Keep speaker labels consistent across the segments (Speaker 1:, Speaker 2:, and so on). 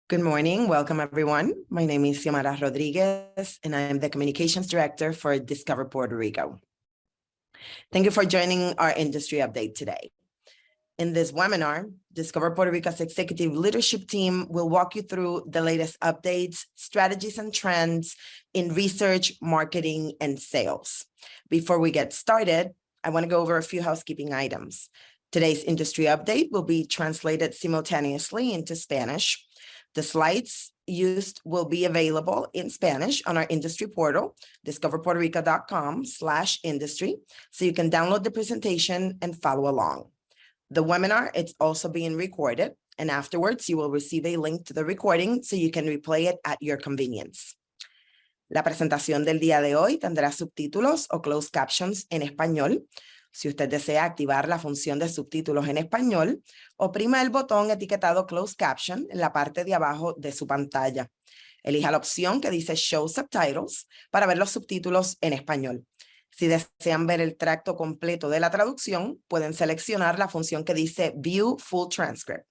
Speaker 1: Good morning. Welcome, everyone. My name is Fiona Rodriguez, and I am the Communications Director for Discover Puerto Rico. Thank you for joining our industry update today. In this webinar, Discover Puerto Rico's executive leadership team will walk you through the latest updates, strategies, and trends in research, marketing, and sales. Before we get started, I want to go over a few housekeeping items. Today's industry update will be translated simultaneously into Spanish. The slides used will be available in Spanish on our industry portal, discoverpuertorico.com/industry, so you can download the presentation and follow along. The webinar, it's also being recorded, and afterwards you will receive a link to the recording so you can replay it at your convenience. La presentación del día de hoy tendrá subtítulos o closed captions en español. Si usted desea activar la función de subtítulos en español, oprima el botón etiquetado Closed Caption en la parte de abajo de su pantalla. Elija la opción que dice Show Subtitles para ver los subtítulos en español. Si desean ver el tracto completo de la traducción, pueden seleccionar la función que dice View Full Transcript.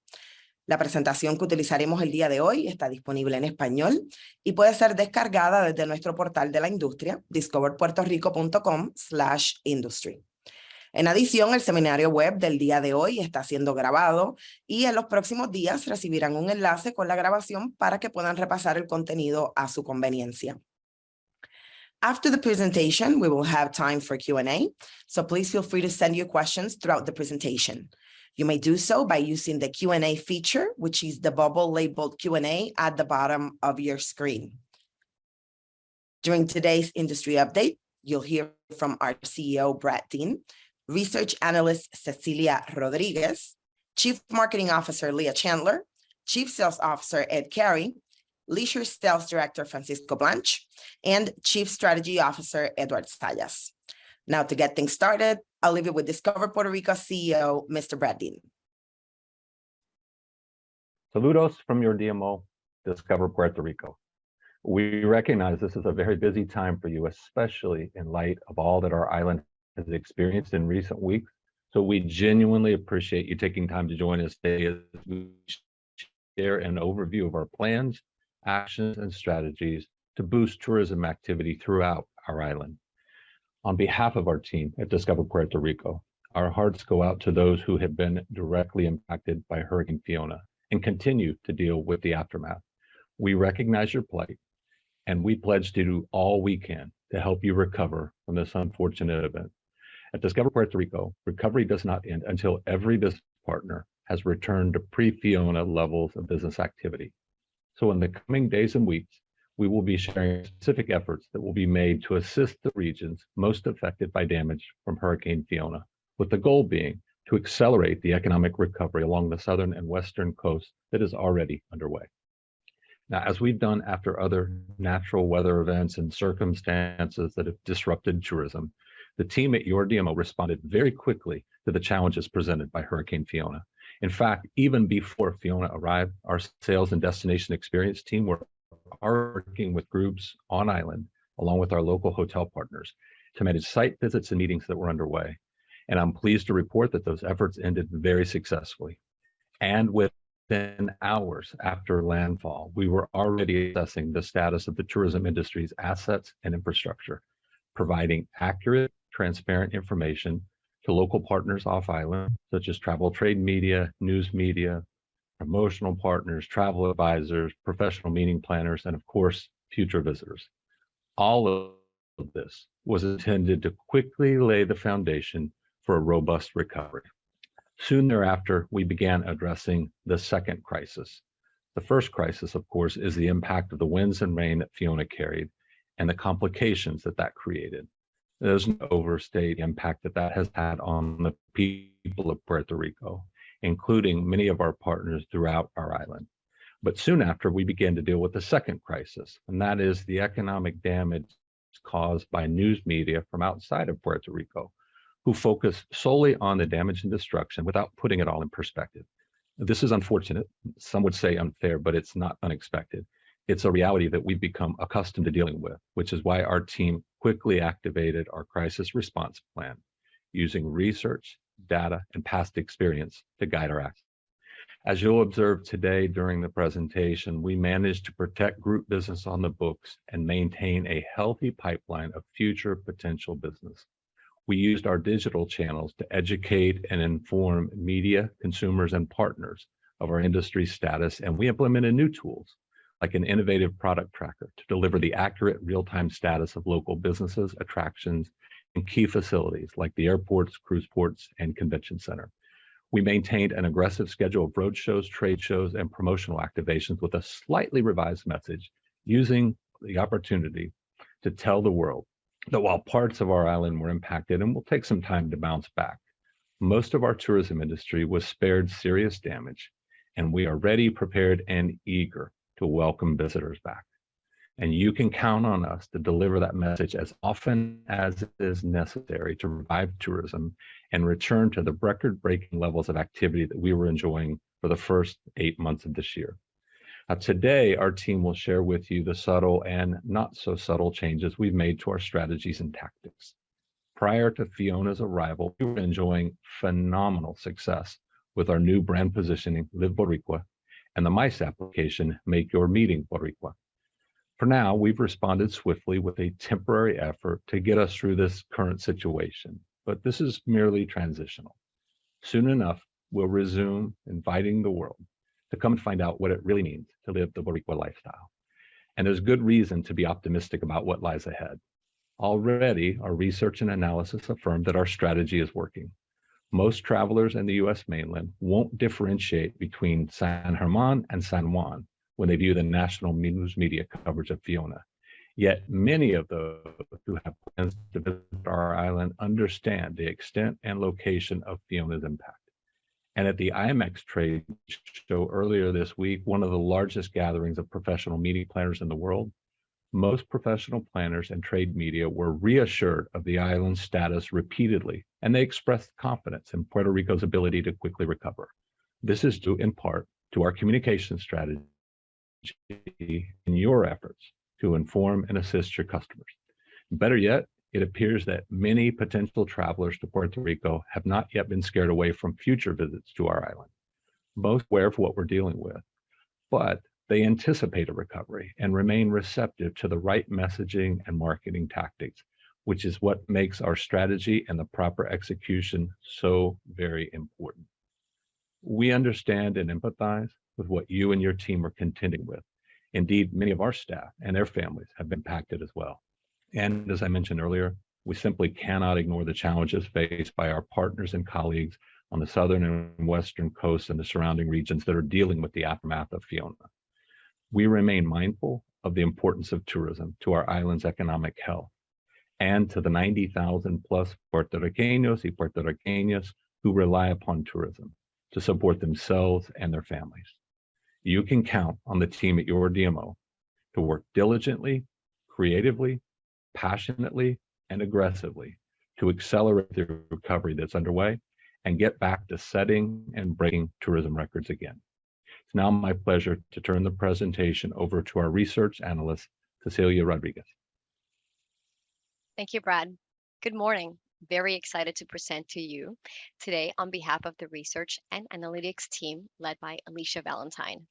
Speaker 1: La presentación que utilizaremos el día de hoy está disponible en español y puede ser descargada desde nuestro portal de la industria, discoverpuertorico.com/industry. En adición, el seminario web del día de hoy está siendo grabado y en los próximos días recibirán un enlace con la grabación para que puedan repasar el contenido a su conveniencia. After the presentation, we will have time for Q&A, so please feel free to send your questions throughout the presentation. You may do so by using the Q&A feature, which is the bubble labeled Q&A at the bottom of your screen. During today's industry update, you'll hear from our CEO, Brad Dean, Research Analyst Cecilia Rodriguez, Chief Marketing Officer Leah Chandler, Chief Sales Officer Ed Carey, Leisure Sales Director Francisco Blanch, and Chief Strategy Officer Edward Sayas. Now, to get things started, I'll leave it with Discover Puerto Rico CEO, Mr. Brad Dean.
Speaker 2: Saludos from your DMO, Discover Puerto Rico. We recognize this is a very busy time for you, especially in light of all that our island has experienced in recent weeks. So we genuinely appreciate you taking time to join us today as we share an overview of our plans, actions, and strategies to boost tourism activity throughout our island. On behalf of our team at Discover Puerto Rico, our hearts go out to those who have been directly impacted by Hurricane Fiona and continue to deal with the aftermath. We recognize your plight, and we pledge to do all we can to help you recover from this unfortunate event. At Discover Puerto Rico, recovery does not end until every business partner has returned to pre-Fiona levels of business activity. So in the coming days and weeks, we will be sharing specific efforts that will be made to assist the regions most affected by damage from Hurricane Fiona, with the goal being to accelerate the economic recovery along the southern and western coast that is already underway. Now, as we've done after other natural weather events and circumstances that have disrupted tourism, the team at your DMO responded very quickly to the challenges presented by Hurricane Fiona. In fact, even before Fiona arrived, our sales and destination experience team were working with groups on island, along with our local hotel partners, to manage site visits and meetings that were underway. And I'm pleased to report that those efforts ended very successfully. And within hours after landfall, we were already assessing the status of the tourism industry's assets and infrastructure, providing accurate, transparent information to local partners off island, such as travel trade media, news media, promotional partners, travel advisors, professional meeting planners, and of course, future visitors. All of this was intended to quickly lay the foundation for a robust recovery. Soon thereafter, we began addressing the second crisis. The first crisis, of course, is the impact of the winds and rain that Fiona carried and the complications that that created. There's no overstate the impact that that has had on the people of Puerto Rico, including many of our partners throughout our island. But soon after, we began to deal with the second crisis, and that is the economic damage caused by news media from outside of Puerto Rico, who focus solely on the damage and destruction without putting it all in perspective. This is unfortunate. Some would say unfair, but it's not unexpected. It's a reality that we've become accustomed to dealing with, which is why our team quickly activated our crisis response plan, using research, data, and past experience to guide our actions. As you'll observe today during the presentation, we managed to protect group business on the books and maintain a healthy pipeline of future potential business. We used our digital channels to educate and inform media, consumers, and partners of our industry status, and we implemented new tools like an innovative product tracker to deliver the accurate real-time status of local businesses, attractions, and key facilities like the airports, cruise ports, and convention center. We maintained an aggressive schedule of road shows, trade shows, and promotional activations with a slightly revised message, using the opportunity to tell the world that while parts of our island were impacted and will take some time to bounce back, most of our tourism industry was spared serious damage, and we are ready, prepared, and eager to welcome visitors back. And you can count on us to deliver that message as often as is necessary to revive tourism and return to the record-breaking levels of activity that we were enjoying for the first 8 months of this year. Now, today, our team will share with you the subtle and not so subtle changes we've made to our strategies and tactics. Prior to Fiona's arrival, we were enjoying phenomenal success with our new brand positioning, Live Boricua, and the MICE application, Make Your Meeting Boricua. For now, we've responded swiftly with a temporary effort to get us through this current situation, but this is merely transitional. Soon enough, we'll resume inviting the world to come and find out what it really means to live the Boricua lifestyle. And there's good reason to be optimistic about what lies ahead. Already, our research and analysis affirm that our strategy is working. Most travelers in the U.S. mainland won't differentiate between San Germán and San Juan when they view the national news media coverage of Fiona. Yet many of those who have plans to visit our island understand the extent and location of Fiona's impact. And at the IMEX trade show earlier this week, one of the largest gatherings of professional meeting planners in the world, most professional planners and trade media were reassured of the island's status repeatedly, and they expressed confidence in Puerto Rico's ability to quickly recover. This is due in part to our communication strategy and your efforts to inform and assist your customers. Better yet, it appears that many potential travelers to Puerto Rico have not yet been scared away from future visits to our island. Most aware of what we're dealing with, but they anticipate a recovery and remain receptive to the right messaging and marketing tactics, which is what makes our strategy and the proper execution so very important. We understand and empathize with what you and your team are contending with. Indeed, many of our staff and their families have been impacted as well. And as I mentioned earlier, we simply cannot ignore the challenges faced by our partners and colleagues on the southern and western coasts and the surrounding regions that are dealing with the aftermath of Fiona. We remain mindful of the importance of tourism to our island's economic health and to the 90,000 plus Puerto Ricanos y Puerto Ricanas who rely upon tourism to support themselves and their families. You can count on the team at your DMO to work diligently, creatively, passionately, and aggressively to accelerate the recovery that's underway and get back to setting and breaking tourism records again. It's now my pleasure to turn the presentation over to our research analyst, Cecilia Rodriguez.
Speaker 3: Thank you, Brad. Good morning. Very excited to present to you today on behalf of the research and analytics team led by Alicia Valentine.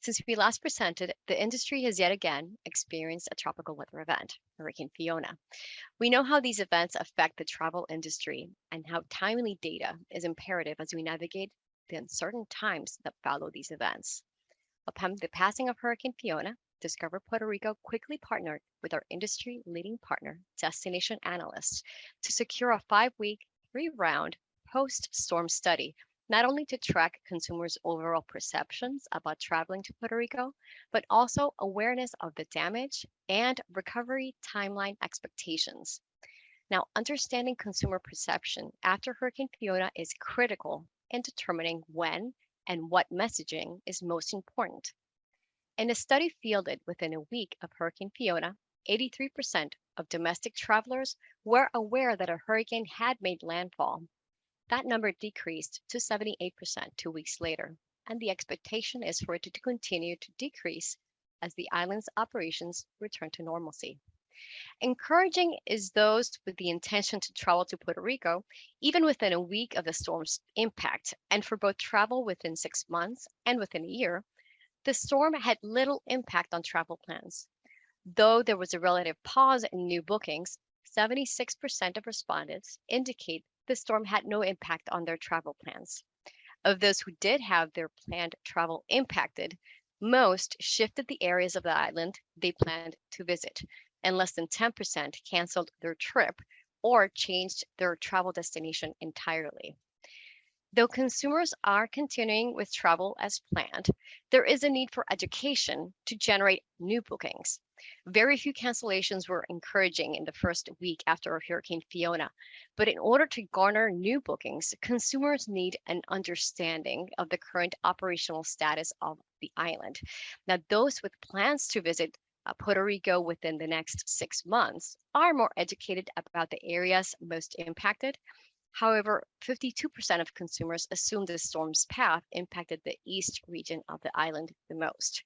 Speaker 3: Since we last presented, the industry has yet again experienced a tropical weather event, Hurricane Fiona. We know how these events affect the travel industry and how timely data is imperative as we navigate the uncertain times that follow these events. Upon the passing of Hurricane Fiona, Discover Puerto Rico quickly partnered with our industry-leading partner, Destination Analysts, to secure a 5-week, 3-round post-storm study, not only to track consumers' overall perceptions about traveling to Puerto Rico, but also awareness of the damage and recovery timeline expectations. Now, understanding consumer perception after Hurricane Fiona is critical in determining when and what messaging is most important. In a study fielded within a week of Hurricane Fiona, 83% of domestic travelers were aware that a hurricane had made landfall. That number decreased to 78% 2 weeks later, and the expectation is for it to continue to decrease as the island's operations return to normalcy. Encouraging is those with the intention to travel to Puerto Rico, even within a week of the storm's impact, and for both travel within 6 months and within a year, the storm had little impact on travel plans. Though there was a relative pause in new bookings, 76% of respondents indicate the storm had no impact on their travel plans. Of those who did have their planned travel impacted, most shifted the areas of the island they planned to visit, and less than 10% canceled their trip or changed their travel destination entirely. Though consumers are continuing with travel as planned, there is a need for education to generate new bookings. Very few cancellations were encouraging in the first week after Hurricane Fiona, but in order to garner new bookings, consumers need an understanding of the current operational status of the island. Now, those with plans to visit Puerto Rico within the next 6 months are more educated about the areas most impacted. However, 52% of consumers assume the storm's path impacted the east region of the island the most.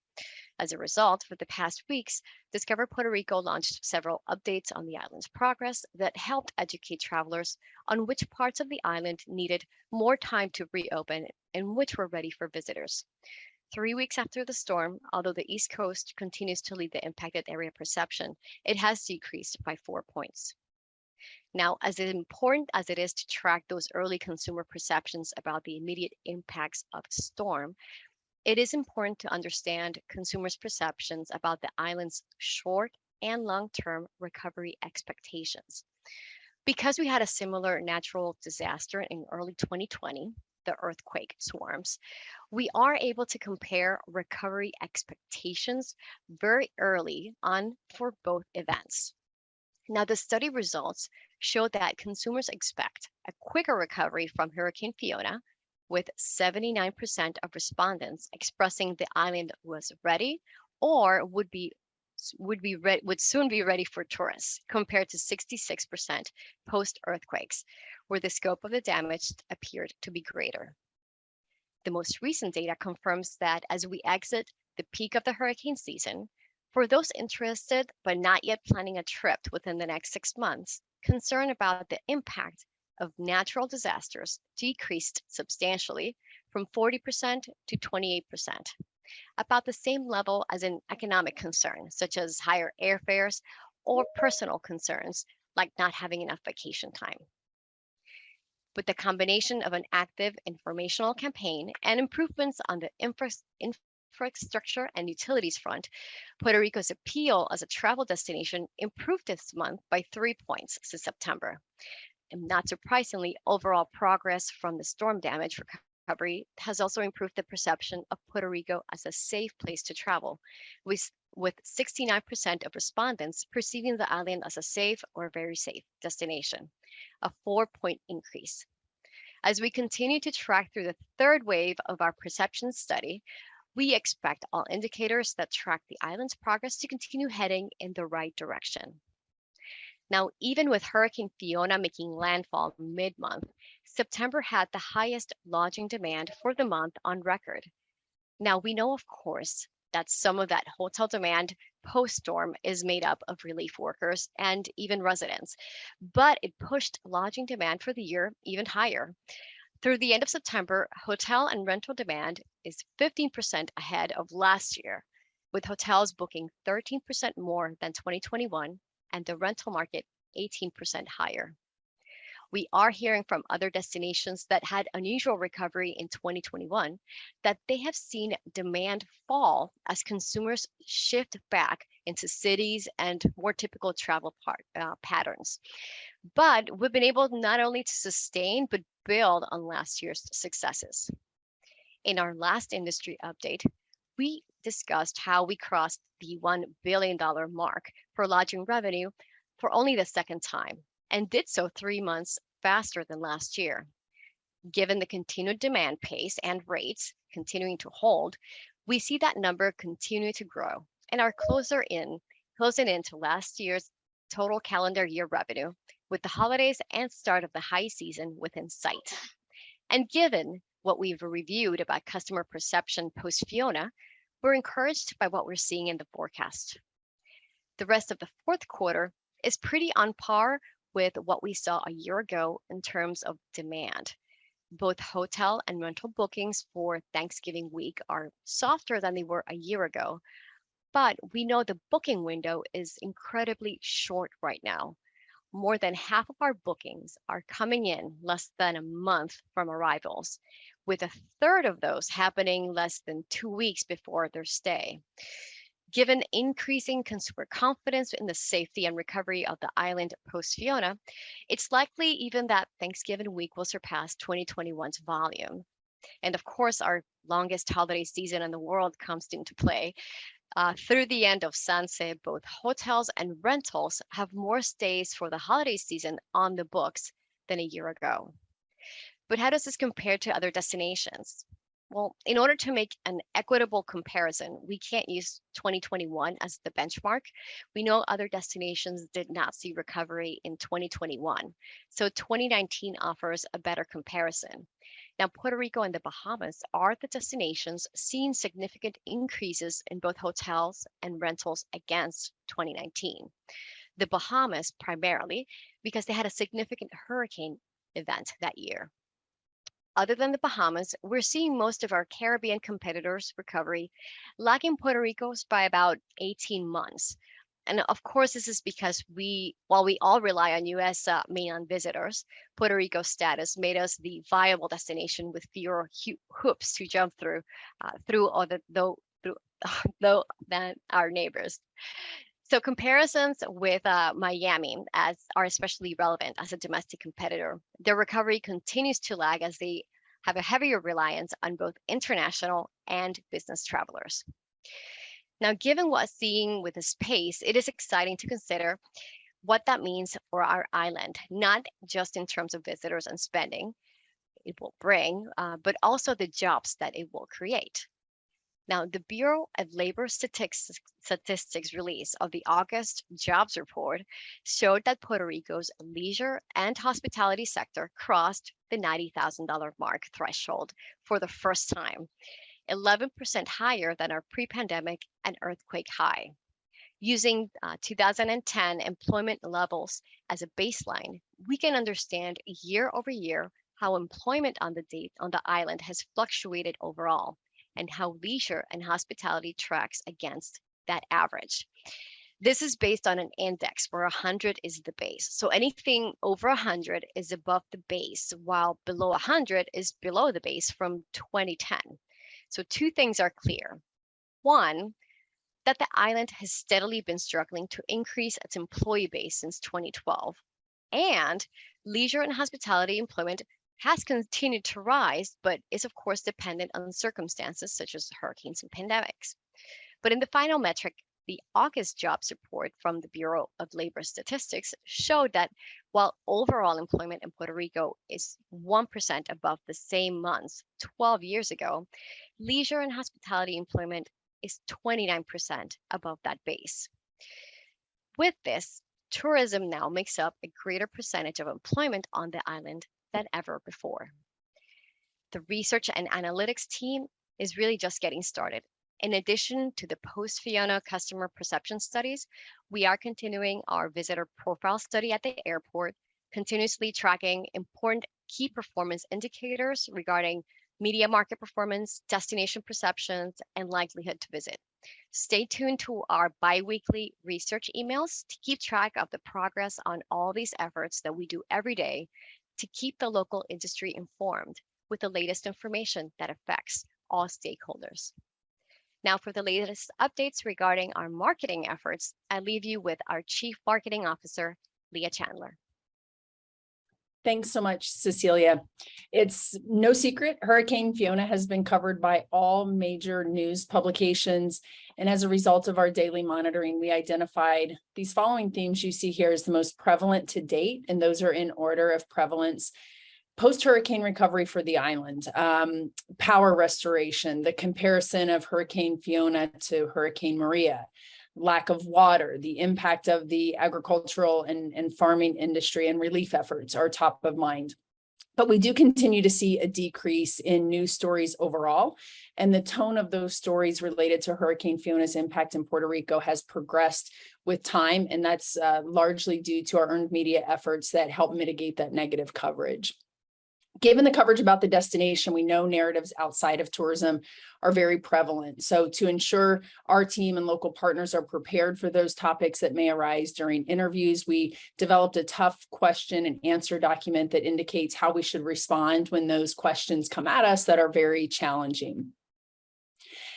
Speaker 3: As a result, for the past weeks, Discover Puerto Rico launched several updates on the island's progress that helped educate travelers on which parts of the island needed more time to reopen and which were ready for visitors. 3 weeks after the storm, although the East Coast continues to lead the impacted area perception, it has decreased by 4 points. Now, as important as it is to track those early consumer perceptions about the immediate impacts of the storm, it is important to understand consumers' perceptions about the island's short and long-term recovery expectations. Because we had a similar natural disaster in early 2020, the earthquake swarms, we are able to compare recovery expectations very early on for both events. Now, the study results show that consumers expect a quicker recovery from Hurricane Fiona, with 79% of respondents expressing the island was ready or would soon be ready for tourists, compared to 66% post-earthquakes, where the scope of the damage appeared to be greater. The most recent data confirms that as we exit the peak of the hurricane season, for those interested but not yet planning a trip within the next 6 months, concern about the impact of natural disasters decreased substantially from 40% to 28%, about the same level as an economic concern, such as higher airfares or personal concerns like not having enough vacation time. With the combination of an active informational campaign and improvements on the infrastructure and utilities front, Puerto Rico's appeal as a travel destination improved this month by 3 points since September. And not surprisingly, overall progress from the storm damage recovery has also improved the perception of Puerto Rico as a safe place to travel, with 69% of respondents perceiving the island as a safe or very safe destination, a 4-point increase. As we continue to track through the third wave of our perception study, we expect all indicators that track the island's progress to continue heading in the right direction. Now, even with Hurricane Fiona making landfall mid-month, September had the highest lodging demand for the month on record. Now, we know, of course, that some of that hotel demand post-storm is made up of relief workers and even residents, but it pushed lodging demand for the year even higher. Through the end of September, hotel and rental demand is 15% ahead of last year, with hotels booking 13% more than 2021 and the rental market 18% higher. We are hearing from other destinations that had unusual recovery in 2021 that they have seen demand fall as consumers shift back into cities and more typical travel patterns. But we've been able not only to sustain, but build on last year's successes. In our last industry update, we discussed how we crossed the $1 billion mark for lodging revenue for only the second time, and did so 3 months faster than last year. Given the continued demand pace and rates continuing to hold, we see that number continue to grow and are closing in to last year's total calendar year revenue, with the holidays and start of the high season within sight. And given what we've reviewed about customer perception post-Fiona, we're encouraged by what we're seeing in the forecast. The rest of the fourth quarter is pretty on par with what we saw a year ago in terms of demand. Both hotel and rental bookings for Thanksgiving week are softer than they were a year ago, but we know the booking window is incredibly short right now. More than half of our bookings are coming in less than a month from arrivals, with a third of those happening less than 2 weeks before their stay. Given increasing consumer confidence in the safety and recovery of the island post Fiona, it's likely even that Thanksgiving week will surpass 2021's volume. And of course, our longest holiday season in the world comes into play. Through the end of Sanse, both hotels and rentals have more stays for the holiday season on the books than a year ago. But how does this compare to other destinations? Well, in order to make an equitable comparison, we can't use 2021 as the benchmark. We know other destinations did not see recovery in 2021. So 2019 offers a better comparison. Now, Puerto Rico and the Bahamas are the destinations seeing significant increases in both hotels and rentals against 2019. The Bahamas primarily because they had a significant hurricane event that year. Other than the Bahamas, we're seeing most of our Caribbean competitors' recovery lagging Puerto Rico's by about 18 months. And of course, this is because while we all rely on US mainland visitors, Puerto Rico's status made us the viable destination with fewer hoops to jump through than our neighbors. So comparisons with Miami are especially relevant as a domestic competitor. Their recovery continues to lag as they have a heavier reliance on both international and business travelers. Now, given what's seeing with this pace, it is exciting to consider what that means for our island, not just in terms of visitors and spending it will bring, but also the jobs that it will create. Now, the Bureau of Labor Statistics release of the August jobs report showed that Puerto Rico's leisure and hospitality sector crossed the $90,000 mark threshold for the first time, 11% higher than our pre-pandemic and earthquake high. Using 2010 employment levels as a baseline, we can understand year over year how employment on the island has fluctuated overall, and how leisure and hospitality tracks against that average. This is based on an index where 100 is the base. So anything over 100 is above the base, while below 100 is below the base from 2010. So two things are clear. One, that the island has steadily been struggling to increase its employee base since 2012. And leisure and hospitality employment has continued to rise, but is of course dependent on circumstances such as hurricanes and pandemics. But in the final metric, the August jobs report from the Bureau of Labor Statistics showed that while overall employment in Puerto Rico is 1% above the same months 12 years ago, leisure and hospitality employment is 29% above that base. With this, tourism now makes up a greater percentage of employment on the island than ever before. The research and analytics team is really just getting started. In addition to the post-Fiona customer perception studies, we are continuing our visitor profile study at the airport, continuously tracking important key performance indicators regarding media market performance, destination perceptions, and likelihood to visit. Stay tuned to our bi-weekly research emails to keep track of the progress on all these efforts that we do every day to keep the local industry informed with the latest information that affects all stakeholders. Now, for the latest updates regarding our marketing efforts, I leave you with our Chief Marketing Officer, Leah Chandler.
Speaker 4: Thanks so much, Cecilia. It's no secret Hurricane Fiona has been covered by all major news publications. And as a result of our daily monitoring, we identified these following themes you see here as the most prevalent to date, and those are in order of prevalence. Post-hurricane recovery for the island, power restoration, the comparison of Hurricane Fiona to Hurricane Maria, lack of water, the impact of the agricultural and farming industry and relief efforts are top of mind. But we do continue to see a decrease in news stories overall, and the tone of those stories related to Hurricane Fiona's impact in Puerto Rico has progressed with time, and that's largely due to our earned media efforts that help mitigate that negative coverage. Given the coverage about the destination, we know narratives outside of tourism are very prevalent. So to ensure our team and local partners are prepared for those topics that may arise during interviews, we developed a tough question and answer document that indicates how we should respond when those questions come at us that are very challenging.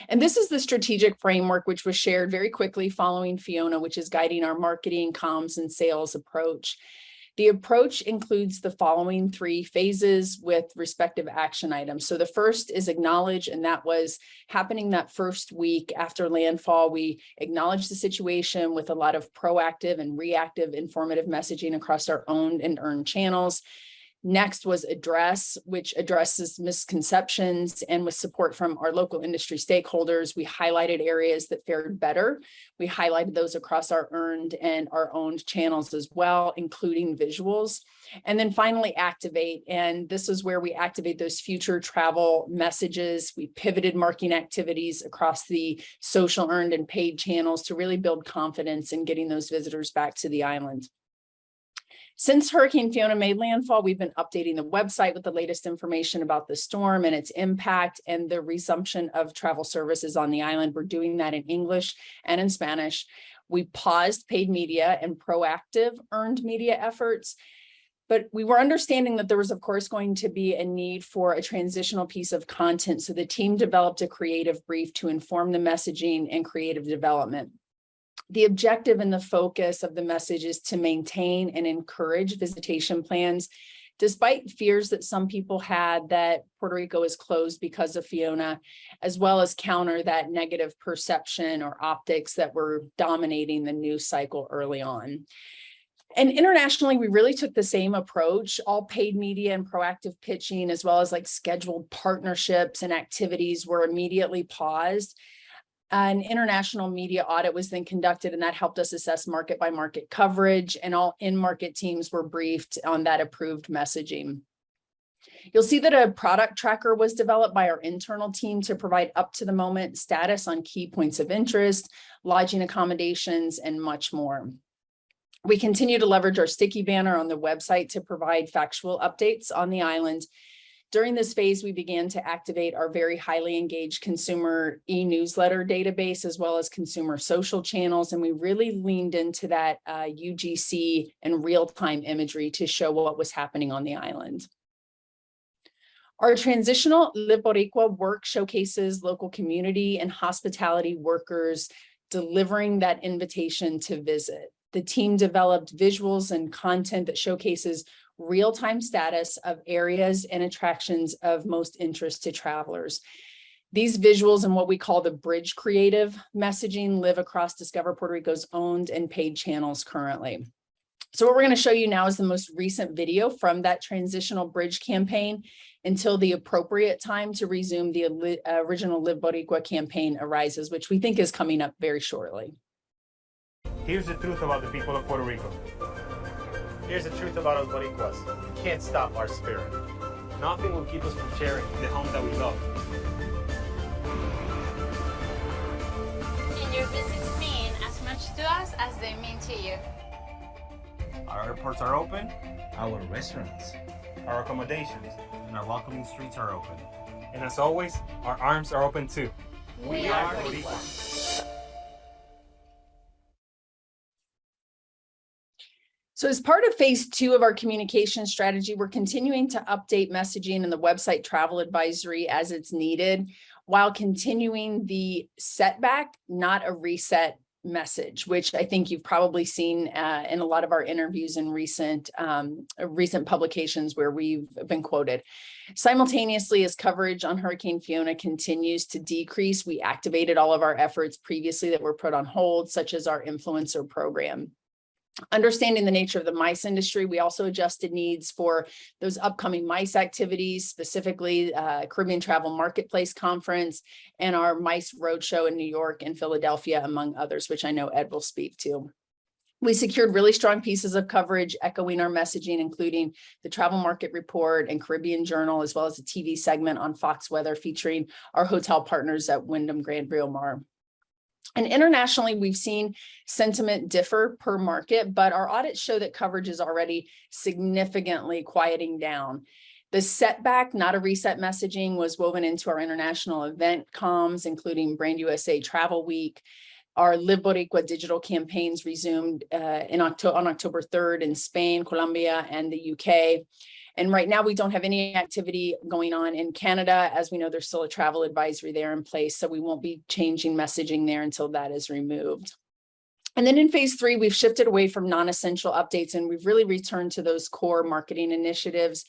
Speaker 4: And this is the strategic framework which was shared very quickly following Fiona, which is guiding our marketing, comms, and sales approach. The approach includes the following 3 phases with respective action items. So the first is acknowledge, and that was happening that first week after landfall. We acknowledged the situation with a lot of proactive and reactive informative messaging across our owned and earned channels. Next was address, which addresses misconceptions, and with support from our local industry stakeholders, we highlighted areas that fared better. We highlighted those across our earned and our owned channels as well, including visuals. And then finally, activate. And this is where we activate those future travel messages. We pivoted marketing activities across the social, earned, and paid channels to really build confidence in getting those visitors back to the island. Since Hurricane Fiona made landfall, we've been updating the website with the latest information about the storm and its impact and the resumption of travel services on the island. We're doing that in English and in Spanish. We paused paid media and proactive earned media efforts, but we were understanding that there was, of course, going to be a need for a transitional piece of content. So the team developed a creative brief to inform the messaging and creative development. The objective and the focus of the message is to maintain and encourage visitation plans, despite fears that some people had that Puerto Rico is closed because of Fiona, as well as counter that negative perception or optics that were dominating the news cycle early on. And internationally, we really took the same approach. All paid media and proactive pitching, as well as like scheduled partnerships and activities, were immediately paused. An international media audit was then conducted, and that helped us assess market by market coverage, and all in-market teams were briefed on that approved messaging. You'll see that a product tracker was developed by our internal team to provide up-to-the-moment status on key points of interest, lodging accommodations, and much more. We continue to leverage our sticky banner on the website to provide factual updates on the island. During this phase, we began to activate our very highly engaged consumer e-newsletter database, as well as consumer social channels. And we really leaned into that UGC and real-time imagery to show what was happening on the island. Our transitional Live Boricua work showcases local community and hospitality workers delivering that invitation to visit. The team developed visuals and content that showcases real-time status of areas and attractions of most interest to travelers. These visuals and what we call the bridge creative messaging live across Discover Puerto Rico's owned and paid channels currently. So what we're going to show you now is the most recent video from that transitional bridge campaign until the appropriate time to resume the original Live Boricua campaign arises, which we think is coming up very shortly.
Speaker 5: Here's the truth about the people of Puerto Rico. Here's the truth about us Boricuas. We can't stop our spirit. Nothing will keep us from sharing the home that we love.
Speaker 6: And your visits mean as much to us as they mean to you.
Speaker 5: Our airports are open,
Speaker 7: Our restaurants
Speaker 5: our accommodations,
Speaker 7: and our welcoming streets are open.
Speaker 5: and as always, our arms are open too.
Speaker 6: We are Boricua.
Speaker 4: So as part of phase 2 of our communication strategy, we're continuing to update messaging in the website travel advisory as it's needed, while continuing the setback, not a reset message, which I think you've probably seen in a lot of our interviews in recent publications where we've been quoted. Simultaneously, as coverage on Hurricane Fiona continues to decrease, we activated all of our efforts previously that were put on hold, such as our influencer program. Understanding the nature of the MICE industry, we also adjusted needs for those upcoming MICE activities, specifically Caribbean Travel Marketplace Conference and our MICE Roadshow in New York and Philadelphia, among others, which I know Ed will speak to. We secured really strong pieces of coverage echoing our messaging, including the Travel Market Report and Caribbean Journal, as well as a TV segment on Fox Weather featuring our hotel partners at Wyndham Grand Briomar. And internationally, we've seen sentiment differ per market, but our audits show that coverage is already significantly quieting down. The setback, not a reset messaging, was woven into our international event comms, including Brand USA Travel Week. Our Live Boricua digital campaigns resumed on October 3rd in Spain, Colombia, and the UK. And right now we don't have any activity going on in Canada. As we know, there's still a travel advisory there in place, so we won't be changing messaging there until that is removed. And then in phase 3, we've shifted away from non-essential updates and we've really returned to those core marketing initiatives.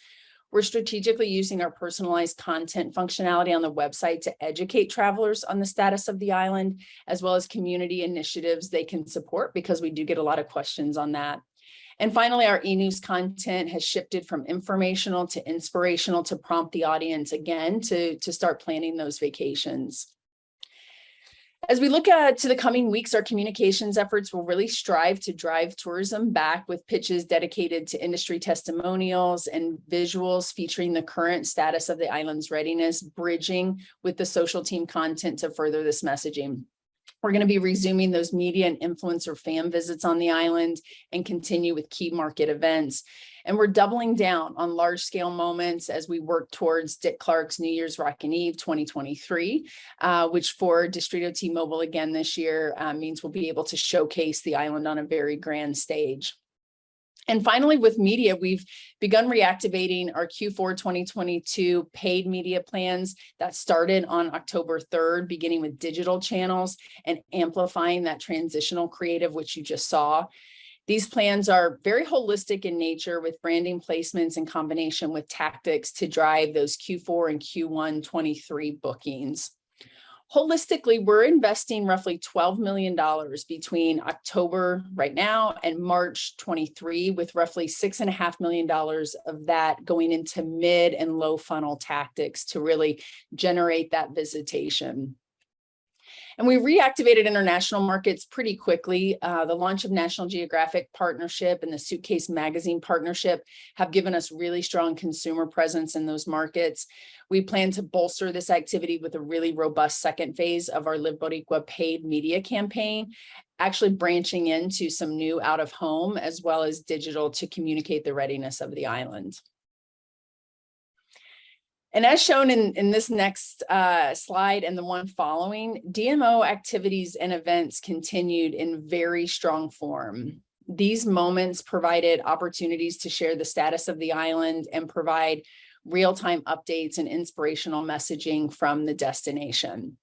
Speaker 4: We're strategically using our personalized content functionality on the website to educate travelers on the status of the island, as well as community initiatives they can support, because we do get a lot of questions on that. And finally, our e-news content has shifted from informational to inspirational to prompt the audience again to start planning those vacations. As we look to the coming weeks, our communications efforts will really strive to drive tourism back with pitches dedicated to industry testimonials and visuals featuring the current status of the island's readiness, bridging with the social team content to further this messaging. We're going to be resuming those media and influencer fan visits on the island and continue with key market events. And we're doubling down on large scale moments as we work towards Dick Clark's New Year's Rockin' Eve 2023, which for Distrito T-Mobile again this year means we'll be able to showcase the island on a very grand stage. And finally, with media, we've begun reactivating our Q4 2022 paid media plans that started on October 3rd, beginning with digital channels and amplifying that transitional creative, which you just saw. These plans are very holistic in nature, with branding placements in combination with tactics to drive those Q4 and Q1 23 bookings. Holistically, we're investing roughly $12 million between October right now and March 23, with roughly $6.5 million of that going into mid and low funnel tactics to really generate that visitation. And we reactivated international markets pretty quickly. The launch of National Geographic partnership and the Suitcase Magazine partnership have given us really strong consumer presence in those markets. We plan to bolster this activity with a really robust second phase of our Live Boricua paid media campaign, actually branching into some new out of home as well as digital to communicate the readiness of the island. And as shown in this next slide and the one following, DMO activities and events continued in very strong form. These moments provided opportunities to share the status of the island and provide real-time updates and inspirational messaging from the destination.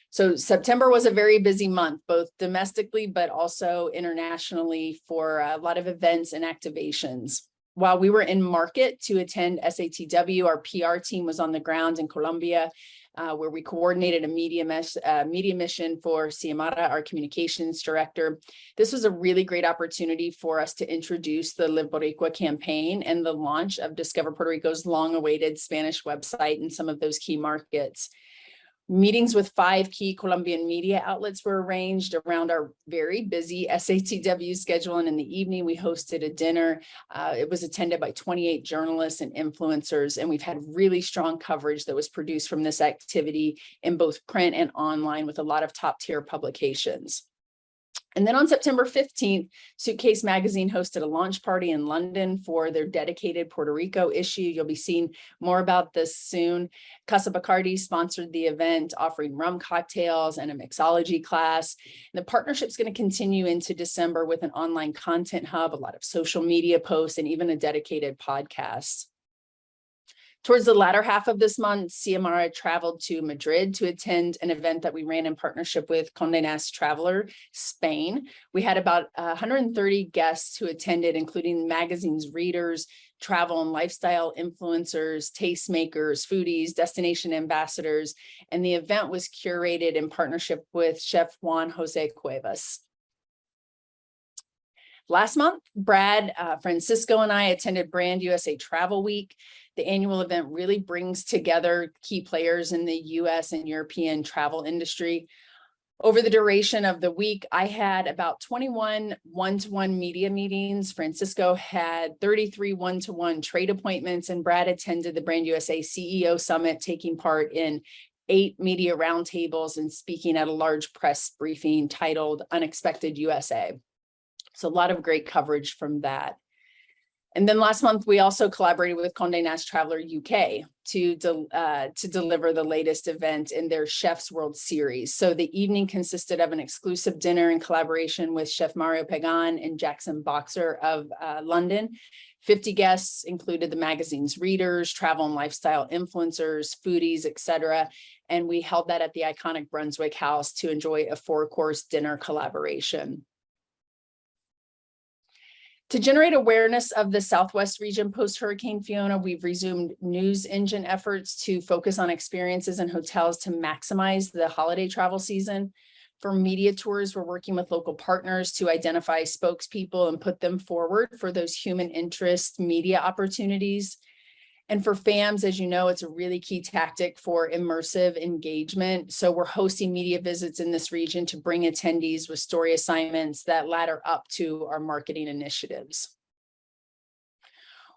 Speaker 4: So September was a very busy month, both domestically, but also internationally for a lot of events and activations. While we were in market to attend SATW, our PR team was on the ground in Colombia, where we coordinated a media mission for Xiomara, our communications director. This was a really great opportunity for us to introduce the Live Boricua campaign and the launch of Discover Puerto Rico's long-awaited Spanish website in some of those key markets. Meetings with 5 key Colombian media outlets were arranged around our very busy SATW schedule. And in the evening, we hosted a dinner. It was attended by 28 journalists and influencers. And we've had really strong coverage that was produced from this activity in both print and online with a lot of top tier publications. And then on September 15th, Suitcase Magazine hosted a launch party in London for their dedicated Puerto Rico issue. You'll be seeing more about this soon. Casa Bacardi sponsored the event, offering rum cocktails and a mixology class. And the partnership's going to continue into December with an online content hub, a lot of social media posts, and even a dedicated podcast. Towards the latter half of this month, Xiomara traveled to Madrid to attend an event that we ran in partnership with Condé Nast Traveler, Spain. We had about 130 guests who attended, including the magazine's readers, travel and lifestyle influencers, tastemakers, foodies, destination ambassadors, and the event was curated in partnership with Chef Juan Jose Cuevas. Last month, Brad, Francisco, and I attended Brand USA Travel Week. The annual event really brings together key players in the US and European travel industry. Over the duration of the week, I had about 21 one-to-one media meetings. Francisco had 33 one-to-one trade appointments, and Brad attended the Brand USA CEO Summit, taking part in 8 media roundtables and speaking at a large press briefing titled Unexpected USA. So a lot of great coverage from that. And then last month, we also collaborated with Condé Nast Traveler UK to deliver the latest event in their Chef's World Series. So the evening consisted of an exclusive dinner in collaboration with Chef Mario Pagan and Jackson Boxer of London. 50 guests included the magazine's readers, travel and lifestyle influencers, foodies, etc. And we held that at the iconic Brunswick House to enjoy a 4-course dinner collaboration. To generate awareness of the Southwest region post-Hurricane Fiona, we've resumed news engine efforts to focus on experiences and hotels to maximize the holiday travel season. For media tours, we're working with local partners to identify spokespeople and put them forward for those human interest media opportunities. And for FAMs, as you know, it's a really key tactic for immersive engagement. So we're hosting media visits in this region to bring attendees with story assignments that ladder up to our marketing initiatives.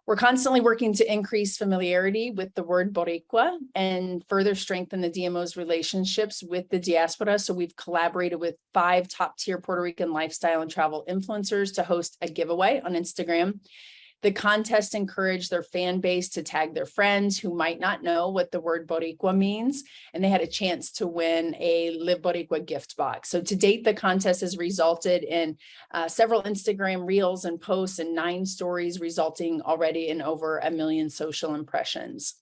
Speaker 4: We're constantly working to increase familiarity with the word Boricua and further strengthen the DMO's relationships with the diaspora. So we've collaborated with 5 top-tier Puerto Rican lifestyle and travel influencers to host a giveaway on Instagram. The contest encouraged their fan base to tag their friends who might not know what the word Boricua means, and they had a chance to win a Live Boricua gift box. So to date, the contest has resulted in several Instagram reels and posts and 9 stories, resulting already in over 1 million social impressions.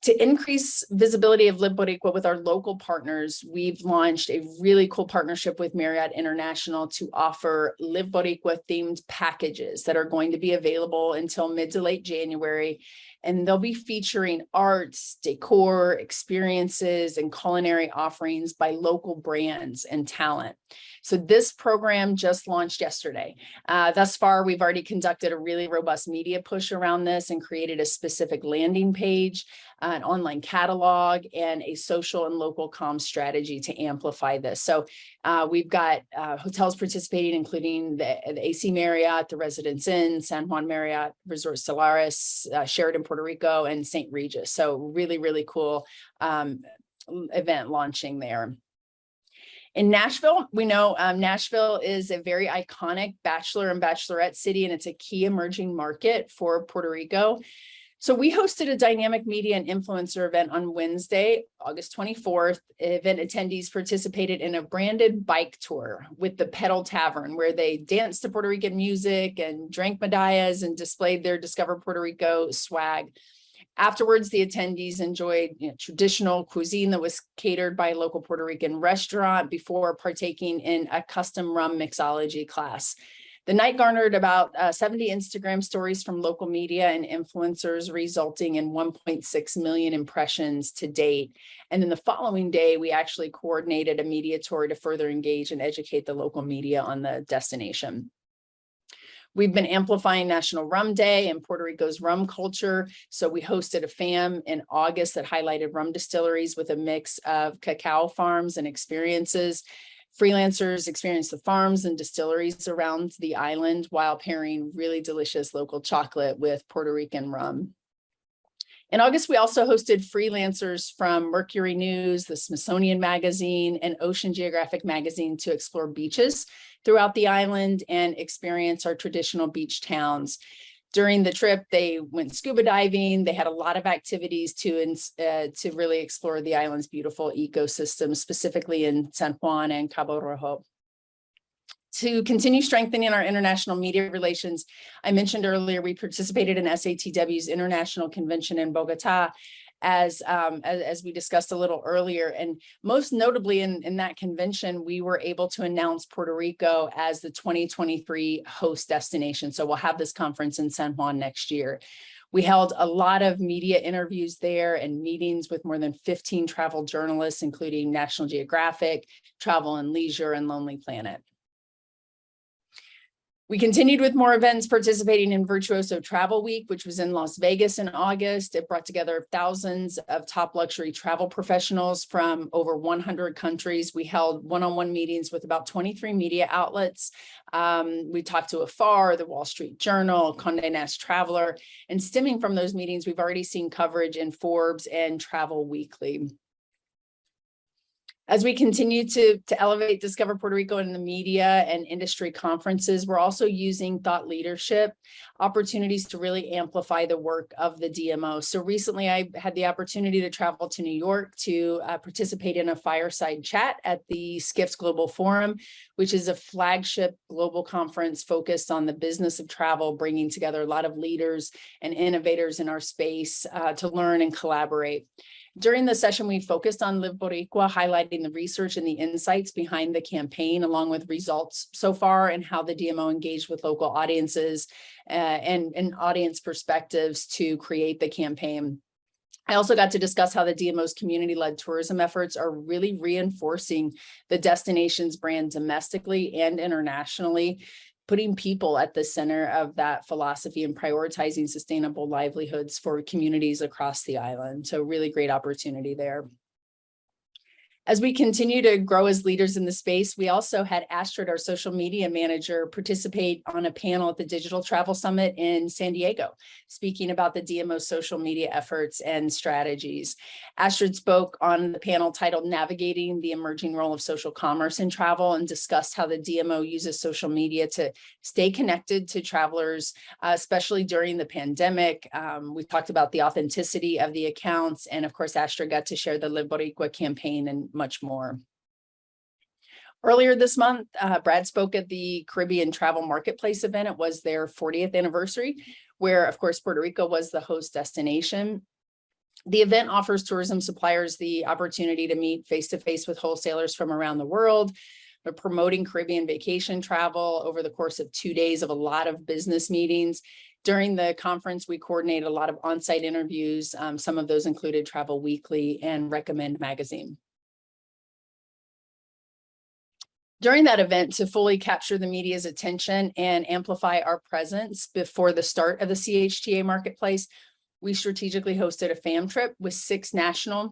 Speaker 4: To increase visibility of Live Boricua with our local partners, we've launched a really cool partnership with Marriott International to offer Live Boricua themed packages that are going to be available until mid to late January. And they'll be featuring arts, decor, experiences, and culinary offerings by local brands and talent. So this program just launched yesterday. Thus far, we've already conducted a really robust media push around this and created a specific landing page, an online catalog, and a social and local comms strategy to amplify this. So we've got hotels participating, including the AC Marriott, the Residence Inn, San Juan Marriott, Resort Solaris, Sheraton Puerto Rico, and St. Regis. So really, really cool event launching there. In Nashville, we know Nashville is a very iconic bachelor and bachelorette city, and it's a key emerging market for Puerto Rico. So we hosted a dynamic media and influencer event on Wednesday, August 24th. Event attendees participated in a branded bike tour with the Pedal Tavern, where they danced to Puerto Rican music and drank medallas and displayed their Discover Puerto Rico swag. Afterwards, the attendees enjoyed traditional cuisine that was catered by a local Puerto Rican restaurant before partaking in a custom rum mixology class. The night garnered about 70 Instagram stories from local media and influencers, resulting in 1.6 million impressions to date. And then the following day, we actually coordinated a media tour to further engage and educate the local media on the destination. We've been amplifying National Rum Day and Puerto Rico's rum culture. So we hosted a FAM in August that highlighted rum distilleries with a mix of cacao farms and experiences. Freelancers experienced the farms and distilleries around the island while pairing really delicious local chocolate with Puerto Rican rum. In August, we also hosted freelancers from Mercury News, the Smithsonian Magazine, and Ocean Geographic Magazine to explore beaches throughout the island and experience our traditional beach towns. During the trip, they went scuba diving. They had a lot of activities to really explore the island's beautiful ecosystem, specifically in San Juan and Cabo Rojo. To continue strengthening our international media relations, I mentioned earlier, we participated in SATW's International Convention in Bogota, as we discussed a little earlier. And most notably in that convention, we were able to announce Puerto Rico as the 2023 host destination. So we'll have this conference in San Juan next year. We held a lot of media interviews there and meetings with more than 15 travel journalists, including National Geographic, Travel and Leisure, and Lonely Planet. We continued with more events, participating in Virtuoso Travel Week, which was in Las Vegas in August. It brought together thousands of top luxury travel professionals from over 100 countries. We held one-on-one meetings with about 23 media outlets. We talked to Afar, the Wall Street Journal, Condé Nast Traveler, and stemming from those meetings, we've already seen coverage in Forbes and Travel Weekly. As we continue to elevate Discover Puerto Rico in the media and industry conferences, we're also using thought leadership opportunities to really amplify the work of the DMO. So recently I had the opportunity to travel to New York to participate in a fireside chat at the Skiffs Global Forum, which is a flagship global conference focused on the business of travel, bringing together a lot of leaders and innovators in our space to learn and collaborate. During the session, we focused on Live Boricua, highlighting the research and the insights behind the campaign, along with results so far and how the DMO engaged with local audiences and audience perspectives to create the campaign. I also got to discuss how the DMO's community-led tourism efforts are really reinforcing the destination's brand domestically and internationally, putting people at the center of that philosophy and prioritizing sustainable livelihoods for communities across the island. So really great opportunity there. As we continue to grow as leaders in the space, we also had Astrid, our social media manager, participate on a panel at the Digital Travel Summit in San Diego, speaking about the DMO social media efforts and strategies. Astrid spoke on the panel titled Navigating the Emerging Role of Social Commerce in Travel and discussed how the DMO uses social media to stay connected to travelers, especially during the pandemic. We talked about the authenticity of the accounts, and of course, Astrid got to share the Live Boricua campaign and much more. Earlier this month, Brad spoke at the Caribbean Travel Marketplace event. It was their 40th anniversary, where, of course, Puerto Rico was the host destination. The event offers tourism suppliers the opportunity to meet face-to-face with wholesalers from around the world. They're promoting Caribbean vacation travel over the course of 2 days of a lot of business meetings. During the conference, we coordinated a lot of on-site interviews. Some of those included Travel Weekly and Recommend Magazine. During that event, to fully capture the media's attention and amplify our presence before the start of the CHTA marketplace, we strategically hosted a fam trip with 6 national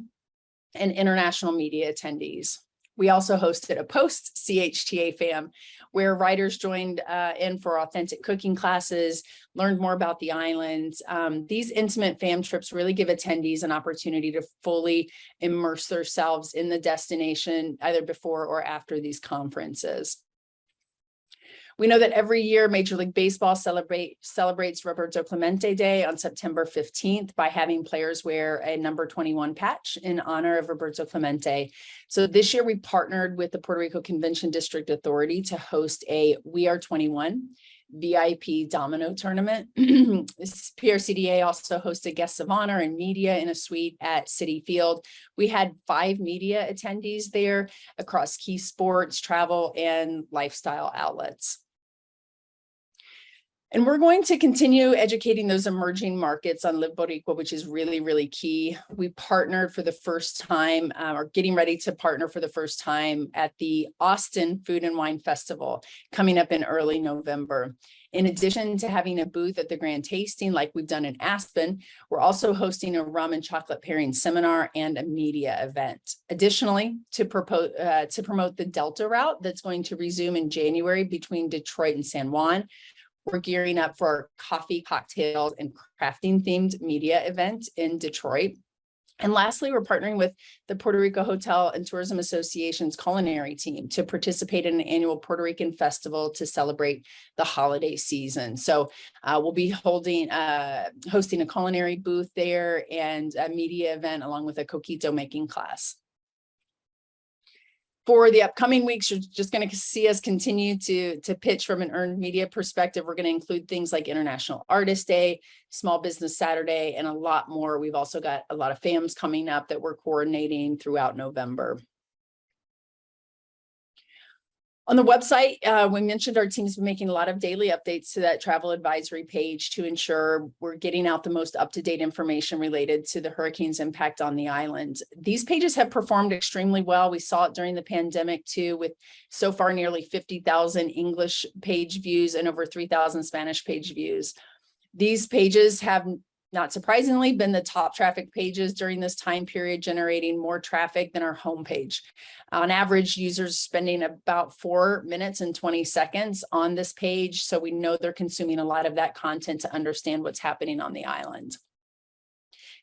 Speaker 4: and international media attendees. We also hosted a post-CHTA fam where writers joined in for authentic cooking classes, learned more about the islands. These intimate fam trips really give attendees an opportunity to fully immerse themselves in the destination, either before or after these conferences. We know that every year Major League Baseball celebrates Roberto Clemente Day on September 15th by having players wear a number 21 patch in honor of Roberto Clemente. So this year we partnered with the Puerto Rico Convention District Authority to host a We Are 21 VIP domino tournament. PRCDA also hosted guests of honor and media in a suite at Citi Field. We had 5 media attendees there across key sports, travel, and lifestyle outlets. And we're going to continue educating those emerging markets on Live Boricua, which is really, really key. We partnered for the first time, or getting ready to partner for the first time at the Austin Food and Wine Festival coming up in early November. In addition to having a booth at the Grand Tasting like we've done in Aspen, we're also hosting a rum and chocolate pairing seminar and a media event. Additionally, to promote the Delta route that's going to resume in January between Detroit and San Juan, we're gearing up for our coffee, cocktails, and crafting themed media event in Detroit. And lastly, we're partnering with the Puerto Rico Hotel and Tourism Association's culinary team to participate in an annual Puerto Rican festival to celebrate the holiday season. So we'll be hosting a culinary booth there and a media event along with a coquito making class. For the upcoming weeks, you're just going to see us continue to pitch from an earned media perspective. We're going to include things like International Artist Day, Small Business Saturday, and a lot more. We've also got a lot of FAMs coming up that we're coordinating throughout November. On the website, we mentioned our team's been making a lot of daily updates to that travel advisory page to ensure we're getting out the most up-to-date information related to the hurricane's impact on the island. These pages have performed extremely well. We saw it during the pandemic too, with so far nearly 50,000 English page views and over 3,000 Spanish page views. These pages have, not surprisingly, been the top traffic pages during this time period, generating more traffic than our homepage. On average, users spending about 4 minutes and 20 seconds on this page. So we know they're consuming a lot of that content to understand what's happening on the island.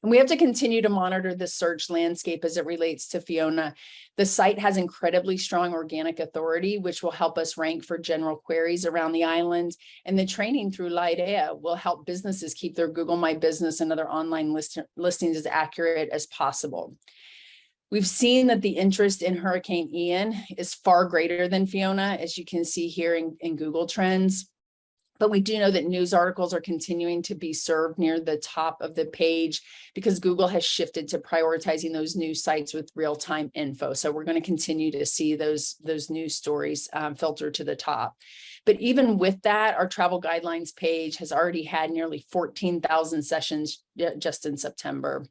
Speaker 4: And we have to continue to monitor the search landscape as it relates to Fiona. The site has incredibly strong organic authority, which will help us rank for general queries around the island. And the training through La Idea will help businesses keep their Google My Business and other online listings as accurate as possible. We've seen that the interest in Hurricane Ian is far greater than Fiona, as you can see here in Google Trends. But we do know that news articles are continuing to be served near the top of the page because Google has shifted to prioritizing those news sites with real-time info. So we're going to continue to see those news stories filter to the top. But even with that, our travel guidelines page has already had nearly 14,000 sessions just in September.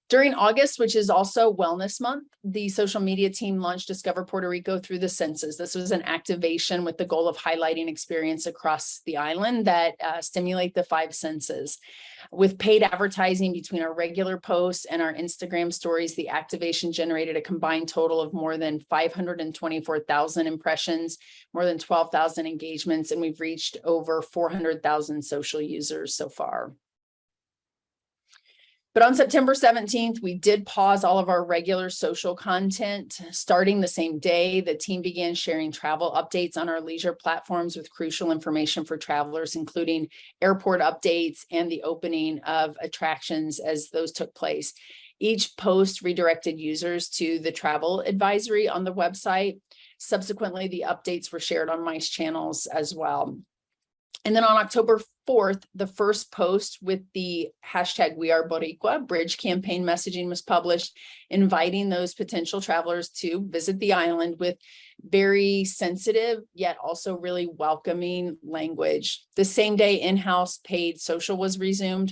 Speaker 4: During August, which is also Wellness Month, the social media team launched Discover Puerto Rico through the senses. This was an activation with the goal of highlighting experience across the island that stimulate the 5 senses. With paid advertising between our regular posts and our Instagram stories, the activation generated a combined total of more than 524,000 impressions, more than 12,000 engagements, and we've reached over 400,000 social users so far. But on September 17th, we did pause all of our regular social content. Starting the same day, the team began sharing travel updates on our leisure platforms with crucial information for travelers, including airport updates and the opening of attractions as those took place. Each post redirected users to the travel advisory on the website. Subsequently, the updates were shared on MICE channels as well. And then on October 4th, the first post with the hashtag We Are Boricua bridge campaign messaging was published, inviting those potential travelers to visit the island with very sensitive, yet also really welcoming language. The same day, in-house paid social was resumed.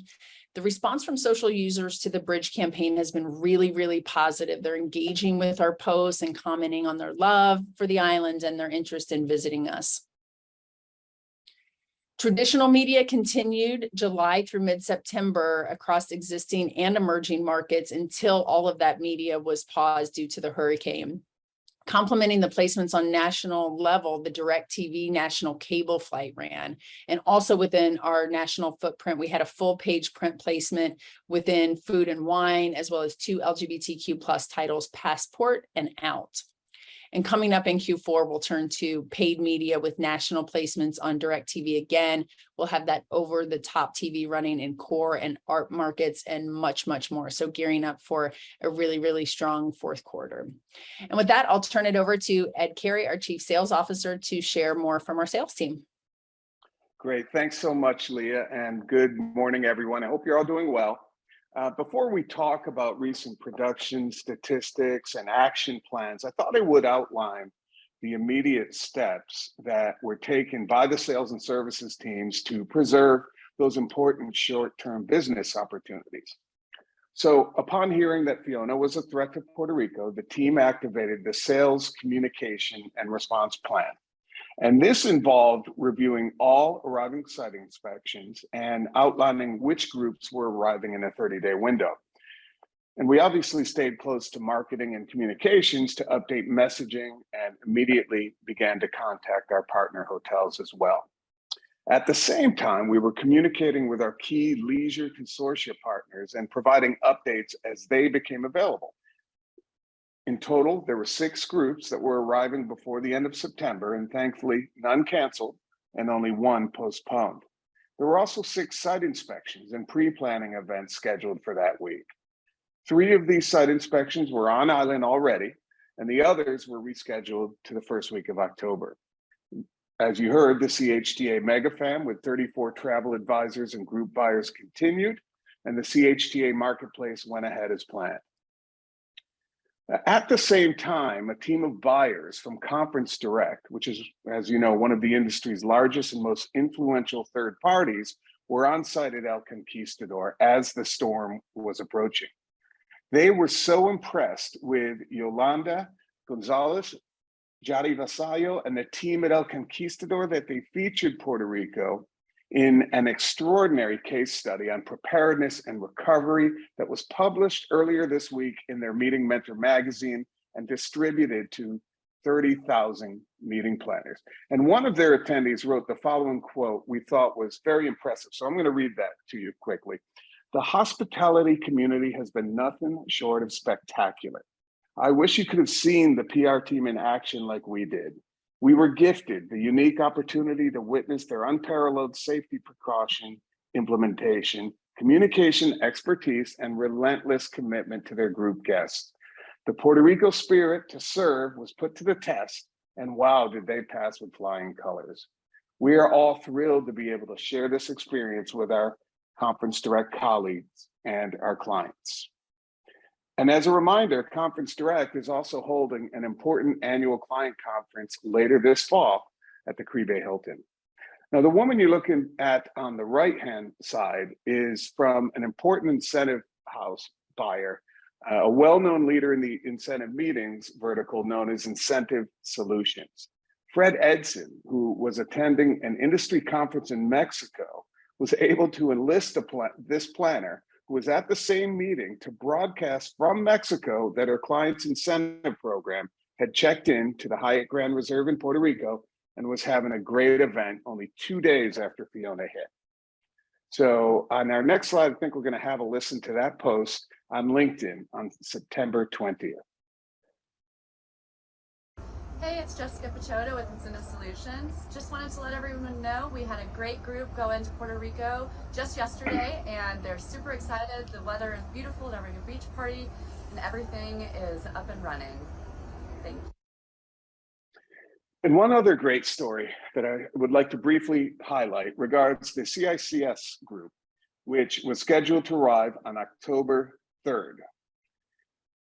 Speaker 4: The response from social users to the bridge campaign has been really, really positive. They're engaging with our posts and commenting on their love for the island and their interest in visiting us. Traditional media continued July through mid-September across existing and emerging markets until all of that media was paused due to the hurricane. Complementing the placements on national level, the DirecTV national cable flight ran. And also within our national footprint, we had a full page print placement within Food and Wine, as well as 2 LGBTQ+ titles, Passport and Out. And coming up in Q4, we'll turn to paid media with national placements on DirecTV again. We'll have that over-the-top TV running in core and art markets and much, much more. So gearing up for a really, really strong fourth quarter. And with that, I'll turn it over to Ed Carey, our Chief Sales Officer, to share more from our sales team.
Speaker 8: Great. Thanks so much, Leah, and good morning, everyone. I hope you're all doing well. Before we talk about recent production statistics and action plans, I thought I would outline the immediate steps that were taken by the sales and services teams to preserve those important short-term business opportunities. So upon hearing that Fiona was a threat to Puerto Rico, the team activated the sales communication and response plan. And this involved reviewing all arriving site inspections and outlining which groups were arriving in a 30-day window. And we obviously stayed close to marketing and communications to update messaging and immediately began to contact our partner hotels as well. At the same time, we were communicating with our key leisure consortia partners and providing updates as they became available. In total, there were 6 groups that were arriving before the end of September, and thankfully none canceled and only 1 postponed. There were also 6 site inspections and pre-planning events scheduled for that week. 3 of these site inspections were on island already, and the others were rescheduled to the first week of October. As you heard, the CHTA MegaFam with 34 travel advisors and group buyers continued, and the CHTA Marketplace went ahead as planned. At the same time, a team of buyers from Conference Direct, which is, as you know, one of the industry's largest and most influential third parties, were on site at El Conquistador as the storm was approaching. They were so impressed with Yolanda Gonzalez, Jadi Vasallo, and the team at El Conquistador that they featured Puerto Rico in an extraordinary case study on preparedness and recovery that was published earlier this week in their Meeting Mentor magazine and distributed to 30,000 meeting planners. And one of their attendees wrote the following quote we thought was very impressive. So I'm going to read that to you quickly. "The hospitality community has been nothing short of spectacular. I wish you could have seen the PR team in action like we did. We were gifted the unique opportunity to witness their unparalleled safety precaution implementation, communication expertise, and relentless commitment to their group guests. The Puerto Rico spirit to serve was put to the test, and wow, did they pass with flying colors. We are all thrilled to be able to share this experience with our Conference Direct colleagues and our clients." And as a reminder, Conference Direct is also holding an important annual client conference later this fall at the Caribe Hilton. Now, the woman you're looking at on the right-hand side is from an important incentive house buyer, a well-known leader in the incentive meetings vertical known as Incentive Solutions. Fred Edson, who was attending an industry conference in Mexico, was able to enlist this planner who was at the same meeting to broadcast from Mexico that her client's incentive program had checked in to the Hyatt Grand Reserve in Puerto Rico and was having a great event only 2 days after Fiona hit. So on our next slide, I think we're going to have a listen to that post on LinkedIn on September 20th.
Speaker 9: Hey, it's Jessica Pachoda with Incentive Solutions. Just wanted to let everyone know we had a great group go into Puerto Rico just yesterday, and they're super excited. The weather is beautiful, they're having a beach party, and everything is up and running. Thank you.
Speaker 8: And one other great story that I would like to briefly highlight regards the CICS group, which was scheduled to arrive on October 3rd.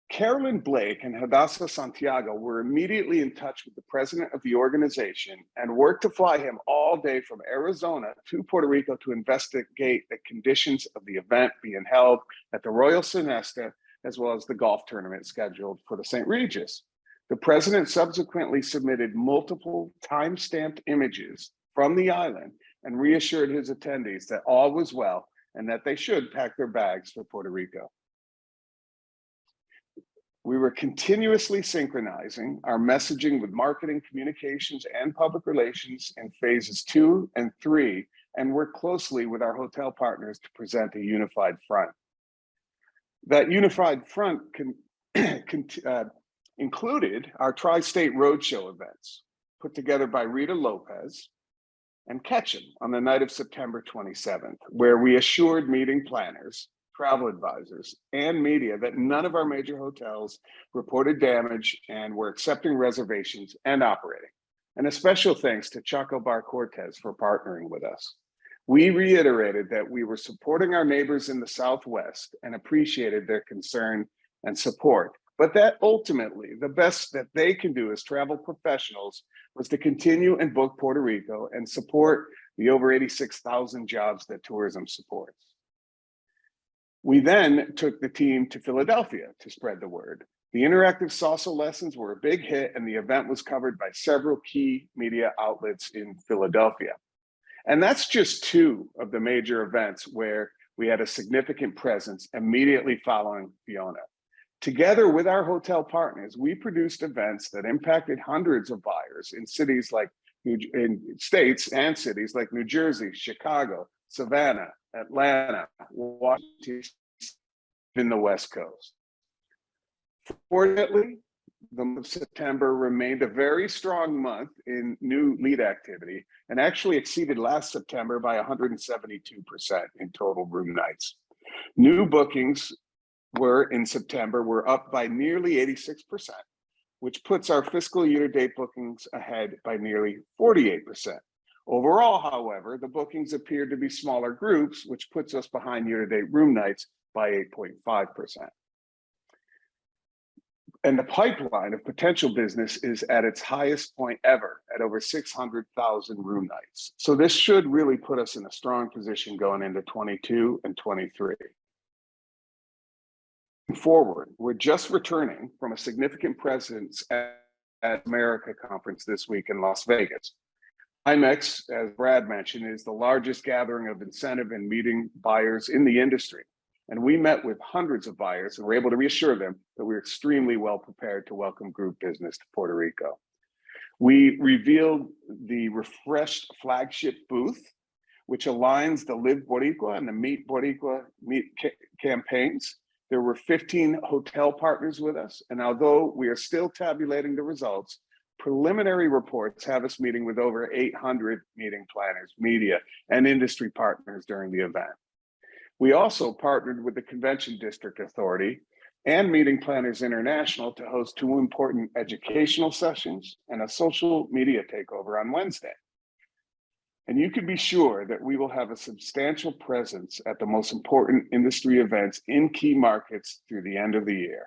Speaker 8: Carolyn Blake and Hadassah Santiago were immediately in touch with the president of the organization and worked to fly him all day from Arizona to Puerto Rico to investigate the conditions of the event being held at the Royal Sonesta, as well as the golf tournament scheduled for the St. Regis. The president subsequently submitted multiple time-stamped images from the island and reassured his attendees that all was well and that they should pack their bags for Puerto Rico. We were continuously synchronizing our messaging with marketing, communications, and public relations in phases 2 and 3, and worked closely with our hotel partners to present a unified front. That unified front included our Tri-State Roadshow events, put together by Rita Lopez and Ketchum on the night of September 27th, where we assured meeting planners, travel advisors, and media that none of our major hotels reported damage and were accepting reservations and operating. And a special thanks to Chaco Bar Cortez for partnering with us. We reiterated that we were supporting our neighbors in the Southwest and appreciated their concern and support, but that ultimately the best that they can do as travel professionals was to continue and book Puerto Rico and support the over 86,000 jobs that tourism supports. We then took the team to Philadelphia to spread the word. The interactive salsa lessons were a big hit, and the event was covered by several key media outlets in Philadelphia. And that's just 2 of the major events where we had a significant presence immediately following Fiona. Together with our hotel partners, we produced events that impacted hundreds of buyers in cities like states and cities like New Jersey, Chicago, Savannah, Atlanta, Washington, in the West Coast. Fortunately, the month of September remained a very strong month in new lead activity and actually exceeded last September by 172% in total room nights. New bookings in September were up by nearly 86%, which puts our fiscal year-to-date bookings ahead by nearly 48%. Overall, however, the bookings appeared to be smaller groups, which puts us behind year-to-date room nights by 8.5%. And the pipeline of potential business is at its highest point ever at over 600,000 room nights. So this should really put us in a strong position going into 22 and 23. Forward, we're just returning from a significant presence at America conference this week in Las Vegas. IMEX, as Brad mentioned, is the largest gathering of incentive and meeting buyers in the industry. And we met with hundreds of buyers and were able to reassure them that we're extremely well prepared to welcome group business to Puerto Rico. We revealed the refreshed flagship booth, which aligns the Live Boricua and the Meet Boricua campaigns. There were 15 hotel partners with us, and although we are still tabulating the results, preliminary reports have us meeting with over 800 meeting planners, media, and industry partners during the event. We also partnered with the Convention District Authority and Meeting Planners International to host 2 important educational sessions and a social media takeover on Wednesday. And you can be sure that we will have a substantial presence at the most important industry events in key markets through the end of the year.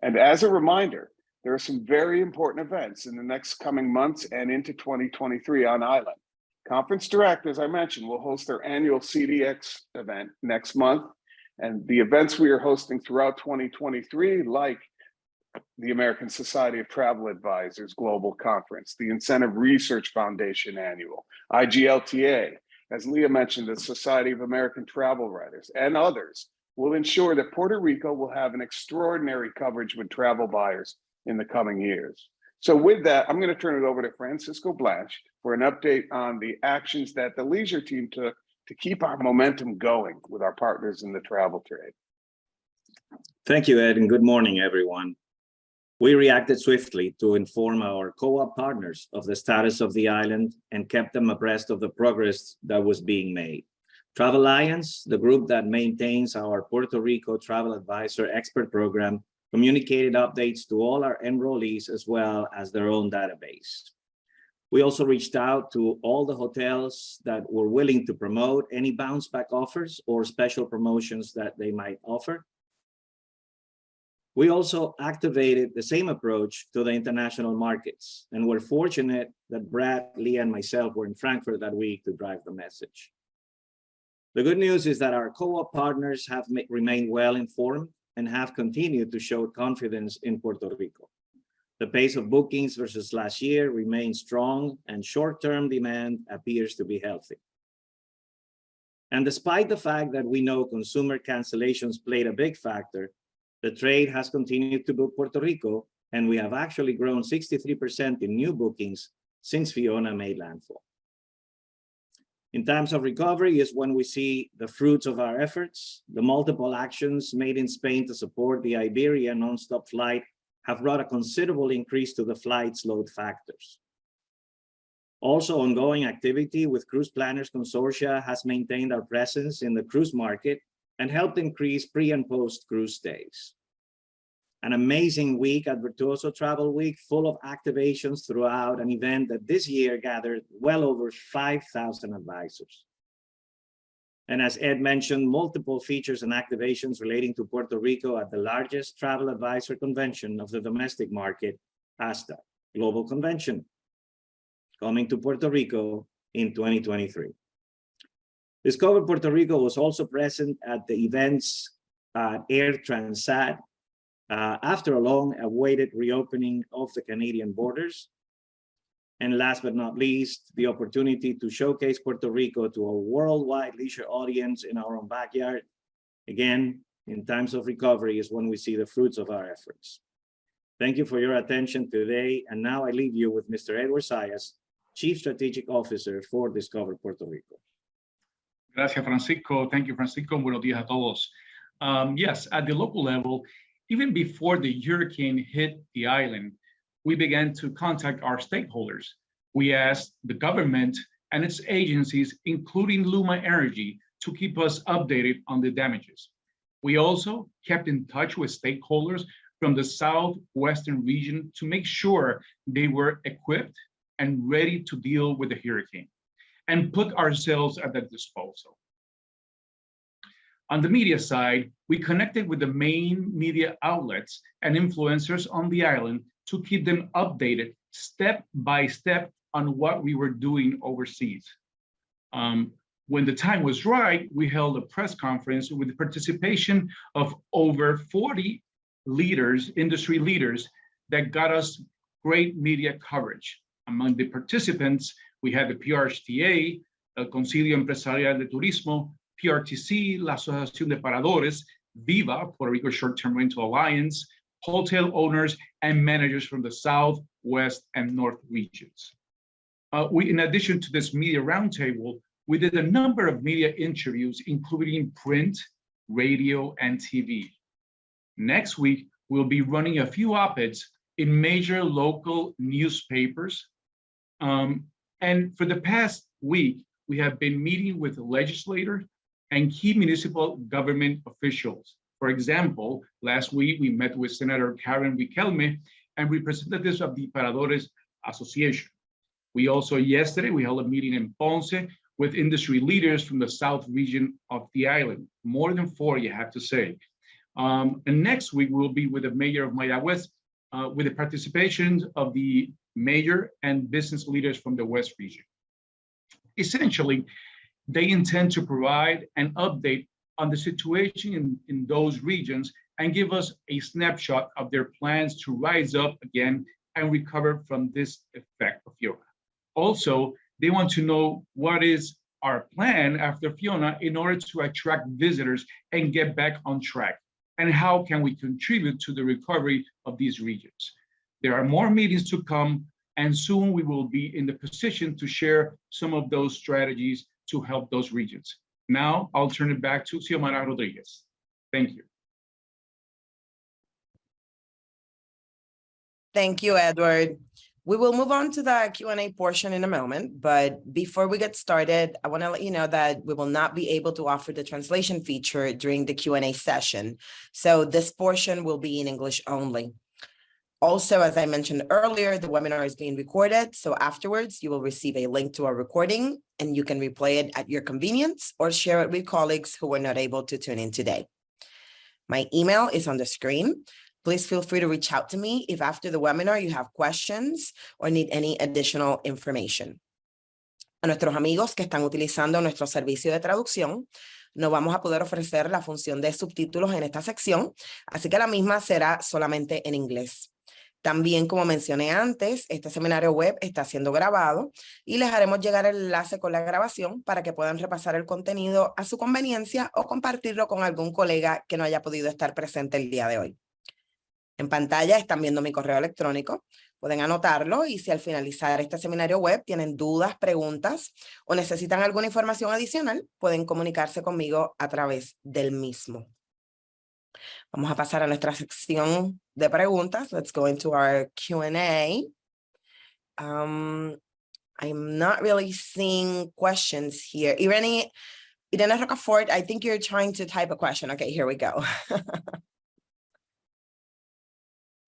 Speaker 8: And as a reminder, there are some very important events in the next coming months and into 2023 on island. Conference Direct, as I mentioned, will host their annual CDX event next month. And the events we are hosting throughout 2023, like the American Society of Travel Advisors Global Conference, the Incentive Research Foundation Annual, IGLTA, as Leah mentioned, the Society of American Travel Writers, and others, will ensure that Puerto Rico will have an extraordinary coverage with travel buyers in the coming years. So with that, I'm going to turn it over to Francisco Blanche for an update on the actions that the leisure team took to keep our momentum going with our partners in the travel trade.
Speaker 10: Thank you, Ed, and good morning, everyone. We reacted swiftly to inform our co-op partners of the status of the island and kept them abreast of the progress that was being made. Travel Alliance, the group that maintains our Puerto Rico Travel Advisor Expert Program, communicated updates to all our enrollees as well as their own database. We also reached out to all the hotels that were willing to promote any bounce back offers or special promotions that they might offer. We also activated the same approach to the international markets, and we're fortunate that Brad, Leah, and myself were in Frankfurt that week to drive the message. The good news is that our co-op partners have remained well informed and have continued to show confidence in Puerto Rico. The pace of bookings versus last year remains strong, and short-term demand appears to be healthy. And despite the fact that we know consumer cancellations played a big factor, the trade has continued to book Puerto Rico, and we have actually grown 63% in new bookings since Fiona made landfall. In times of recovery is when we see the fruits of our efforts. The multiple actions made in Spain to support the Iberia nonstop flight have brought a considerable increase to the flight's load factors. Also, ongoing activity with Cruise Planners Consortia has maintained our presence in the cruise market and helped increase pre- and post-cruise stays. An amazing week at Virtuoso Travel Week, full of activations throughout, an event that this year gathered well over 5,000 advisors. And as Ed mentioned, multiple features and activations relating to Puerto Rico at the largest travel advisor convention of the domestic market, ASTA Global Convention, coming to Puerto Rico in 2023. Discover Puerto Rico was also present at the events at Air Transat after a long-awaited reopening of the Canadian borders. And last but not least, the opportunity to showcase Puerto Rico to a worldwide leisure audience in our own backyard. Again, in times of recovery is when we see the fruits of our efforts. Thank you for your attention today. And now I leave you with Mr. Edward Sayas, Chief Strategic Officer for Discover Puerto Rico.
Speaker 11: Gracias, Francisco. Thank you, Francisco. Buenos días a todos. Yes, at the local level, even before the hurricane hit the island, we began to contact our stakeholders. We asked the government and its agencies, including Luma Energy, to keep us updated on the damages. We also kept in touch with stakeholders from the southwestern region to make sure they were equipped and ready to deal with the hurricane and put ourselves at their disposal. On the media side, we connected with the main media outlets and influencers on the island to keep them updated step by step on what we were doing overseas. When the time was right, we held a press conference with the participation of over 40 leaders, industry leaders, that got us great media coverage. Among the participants, we had the PRHTA, el Concilio Empresarial de Turismo, PRTC, la Asociación de Paradores, Viva, Puerto Rico Short-Term Rental Alliance, hotel owners and managers from the South, West, and North regions. In addition to this media roundtable, we did a number of media interviews, including print, radio, and TV. Next week, we'll be running a few op-eds in major local newspapers. And for the past week, we have been meeting with legislators and key municipal government officials. For example, last week, we met with Senator Karen Riquelme and representatives of the Paradores Association. Yesterday, we held a meeting in Ponce with industry leaders from the South region of the island, more than 40, I have to say. And next week, we'll be with the mayor of Mayagüez, with the participation of the mayor and business leaders from the West region. Essentially, they intend to provide an update on the situation in those regions and give us a snapshot of their plans to rise up again and recover from this effect of Fiona. Also, they want to know what is our plan after Fiona in order to attract visitors and get back on track, and how can we contribute to the recovery of these regions. There are more meetings to come, and soon we will be in the position to share some of those strategies to help those regions. Now, I'll turn it back to Xiomara Rodriguez. Thank you.
Speaker 1: Thank you, Edward. We will move on to the Q&A portion in a moment, but before we get started, I want to let you know that we will not be able to offer the translation feature during the Q&A session. So this portion will be in English only. Also, as I mentioned earlier, the webinar is being recorded. So afterwards, you will receive a link to our recording and you can replay it at your convenience or share it with colleagues who were not able to tune in today. My email is on the screen. Please feel free to reach out to me if after the webinar you have questions or need any additional information. A nuestros amigos que están utilizando nuestro servicio de traducción, no vamos a poder ofrecer la función de subtítulos en esta sección, así que la misma será solamente en inglés. También, como mencioné antes, este seminario web está siendo grabado y les haremos llegar el enlace con la grabación para que puedan repasar el contenido a su conveniencia o compartirlo con algún colega que no haya podido estar presente el día de hoy. En pantalla están viendo mi correo electrónico, pueden anotarlo y si al finalizar este seminario web tienen dudas, preguntas o necesitan alguna información adicional, pueden comunicarse conmigo a través del mismo. Vamos a pasar a nuestra sección de preguntas. Let's go into our Q&A. I'm not really seeing questions here. Irene Rocafort, I think you're trying to type a question. Okay, here we go.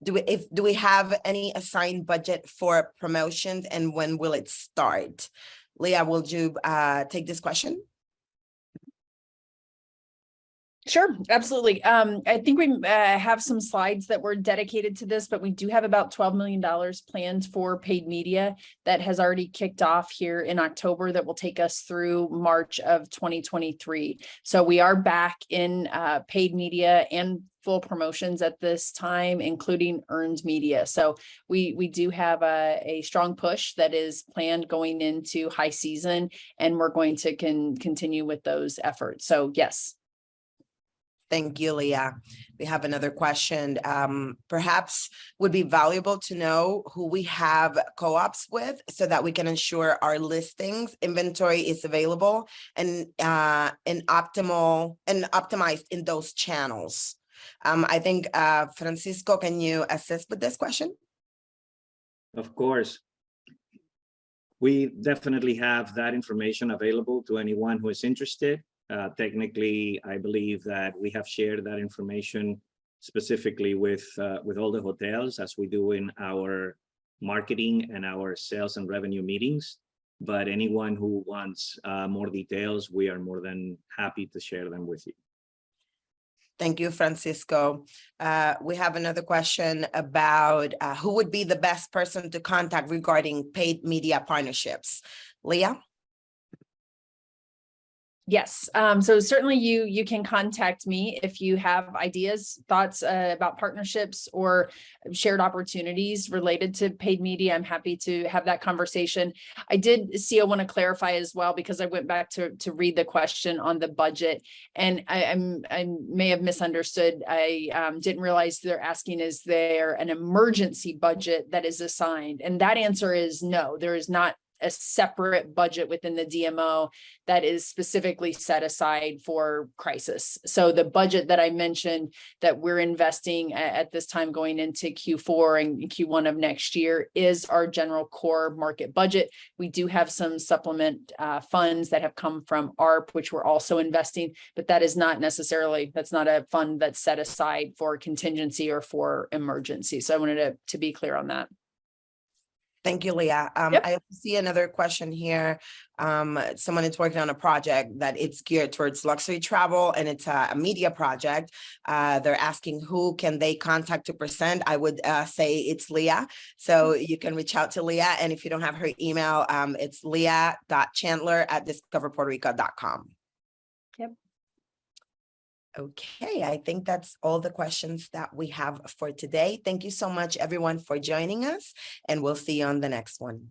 Speaker 1: Do we have any assigned budget for promotions and when will it start? Leah, will you take this question?
Speaker 4: Sure, absolutely. I think we have some slides that were dedicated to this, but we do have about $12 million planned for paid media that has already kicked off here in October that will take us through March of 2023. So we are back in paid media and full promotions at this time, including earned media. So we do have a strong push that is planned going into high season, and we're going to continue with those efforts. So yes.
Speaker 1: Thank you, Leah. We have another question. Perhaps would be valuable to know who we have co-ops with so that we can ensure our listings inventory is available and optimized in those channels. I think, Francisco, can you assist with this question?
Speaker 10: Of course. We definitely have that information available to anyone who is interested. Technically, I believe that we have shared that information specifically with all the hotels as we do in our marketing and our sales and revenue meetings. But anyone who wants more details, we are more than happy to share them with you.
Speaker 1: Thank you, Francisco. We have another question about who would be the best person to contact regarding paid media partnerships. Leah?
Speaker 4: Yes, so certainly you can contact me if you have ideas, thoughts about partnerships or shared opportunities related to paid media. I'm happy to have that conversation. I want to clarify as well, because I went back to read the question on the budget, and I may have misunderstood. I didn't realize they're asking, is there an emergency budget that is assigned? And that answer is no, there is not a separate budget within the DMO that is specifically set aside for crisis. So the budget that I mentioned that we're investing at this time going into Q4 and Q1 of next year is our general core market budget. We do have some supplement funds that have come from ARP, which we're also investing, but that is not necessarily, that's not a fund that's set aside for contingency or for emergency. So I wanted to be clear on that.
Speaker 1: Thank you, Leah.
Speaker 4: Yep.
Speaker 1: I see another question here. Someone is working on a project that it's geared towards luxury travel, and it's a media project. They're asking who can they contact to present. I would say it's Leah. So you can reach out to Leah. And if you don't have her email, it's leah.chandler@discoverpuertorico.com.
Speaker 4: Yep.
Speaker 1: Okay, I think that's all the questions that we have for today. Thank you so much, everyone, for joining us, and we'll see you on the next one.